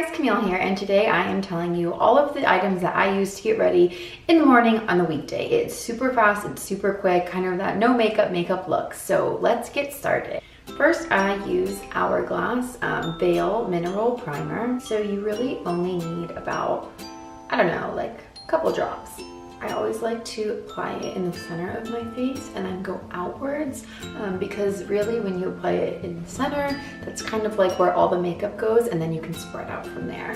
guys, Camille here, and today I am telling you all of the items that I use to get ready in the morning on the weekday. It's super fast, it's super quick, kind of that no makeup look. So let's get started. First, I use Hourglass Veil Mineral Primer. So you really only need about, I don't know, like a couple drops. I always like to apply it in the center of my face and then go outwards because really when you apply it in the center, that's kind of like where all the makeup goes, and then you can spread out from there.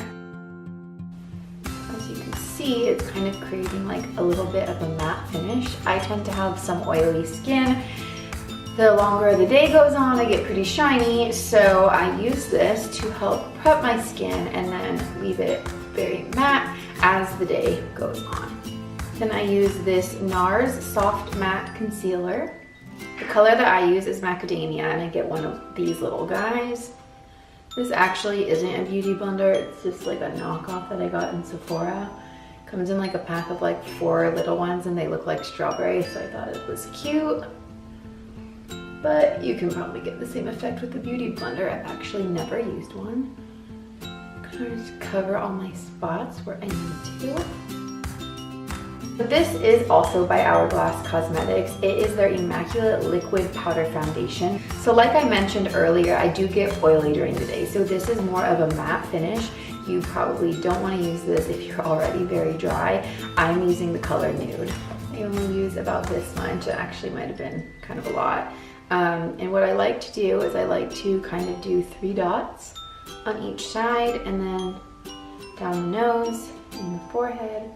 As you can see, it's kind of creating like a little bit of a matte finish. I tend to have some oily skin. The longer the day goes on, I get pretty shiny, so I use this to help prep my skin and then leave it very matte as the day goes on. Then I use this NARS Soft Matte Concealer. The color that I use is Macadamia, and I get one of these little guys. This actually isn't a beauty blender, it's just like a knockoff that I got in Sephora. Comes in like a pack of like 4 little ones and they look like strawberries, so I thought it was cute. But you can probably get the same effect with the beauty blender. I've actually never used one. Kind of just cover all my spots where I need to. But this is also by Hourglass Cosmetics. It is their Immaculate Liquid Powder Foundation. So like I mentioned earlier, I do get oily during the day. So this is more of a matte finish. You probably don't want to use this if you're already very dry. I'm using the color Nude. I only use about this much. It actually might have been kind of a lot. And what I like to do is I like to kind of do 3 dots on each side, and then down the nose and the forehead.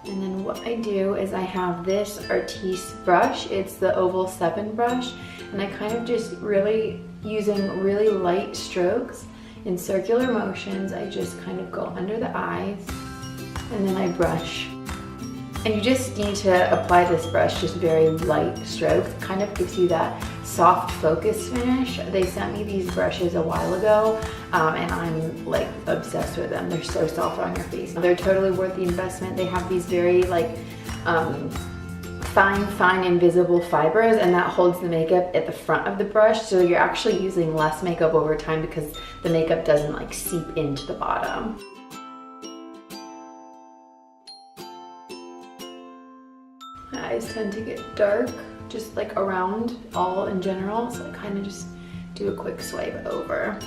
And then what I do is I have this Artiste brush. It's the Oval 7 brush, and I kind of just really, using really light strokes in circular motions, I just kind of go under the eyes and then I brush. And you just need to apply this brush, just very light strokes. It kind of gives you that soft focus finish. They sent me these brushes a while ago and I'm like obsessed with them. They're so soft on your face. They're totally worth the investment. They have these very like fine invisible fibers, and that holds the makeup at the front of the brush, so you're actually using less makeup over time because the makeup doesn't like seep into the bottom. My eyes tend to get dark, just like around all in general, so I kind of just do a quick swipe over.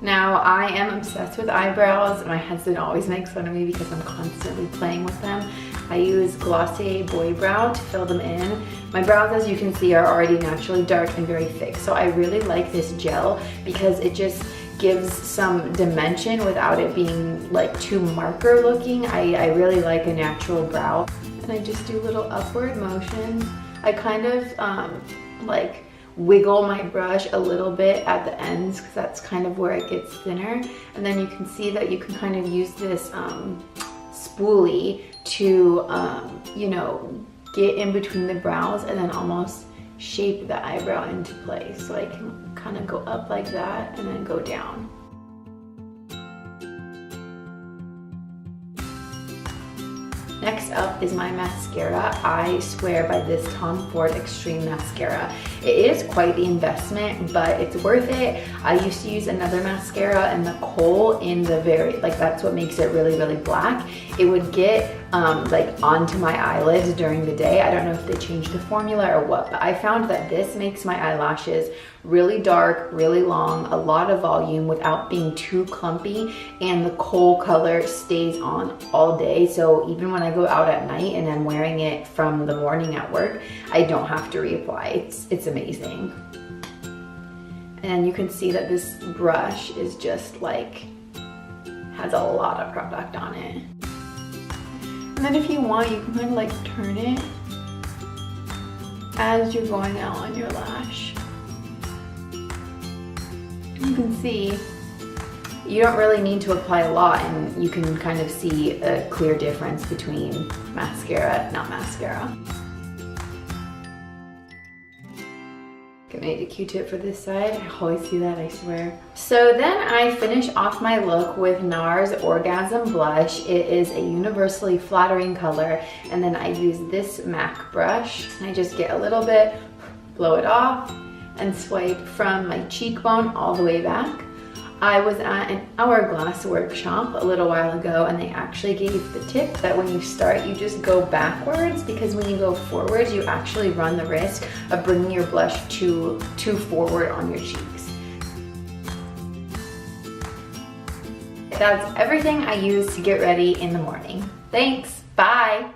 Now, I am obsessed with eyebrows. My husband always makes fun of me because I'm constantly playing with them. I use Glossier Boy Brow to fill them in. My brows, as you can see, are already naturally dark and very thick, so I really like this gel because it just gives some dimension without it being like too marker looking. I really like a natural brow. And I just do little upward motions. I kind of like wiggle my brush a little bit at the ends because that's kind of where it gets thinner. And then you can see that you can kind of use this spoolie to, you know, get in between the brows and then almost shape the eyebrow into place. So I can kind of go up like that and then go down. Next up is my mascara. I swear by this Tom Ford Extreme Mascara. It is quite the investment, but it's worth it. I used to use another mascara, and the kohl in the like that's what makes it really black. It would get like onto my eyelids during the day. I don't know if they changed the formula or what, but I found that this makes my eyelashes really dark, really long, a lot of volume without being too clumpy, and the kohl color stays on all day. So even when I go out at night and I'm wearing it from the morning at work, I don't have to reapply. It's amazing. And you can see that this brush is just like, has a lot of product on it. And then if you want, you can kind of like turn it as you're going out on your lash. You can see you don't really need to apply a lot, and you can kind of see a clear difference between mascara, not mascara. Get made a Q-tip for this side. I always see that, I swear. So then I finish off my look with NARS Orgasm Blush. It is a universally flattering color, and then I use this MAC brush. And I just get a little bit, blow it off, and swipe from my cheekbone all the way back. I was at an Hourglass workshop a little while ago, and they actually gave the tip that when you start, you just go backwards, because when you go forwards, you actually run the risk of bringing your blush too forward on your cheeks. That's everything I use to get ready in the morning. Thanks, bye.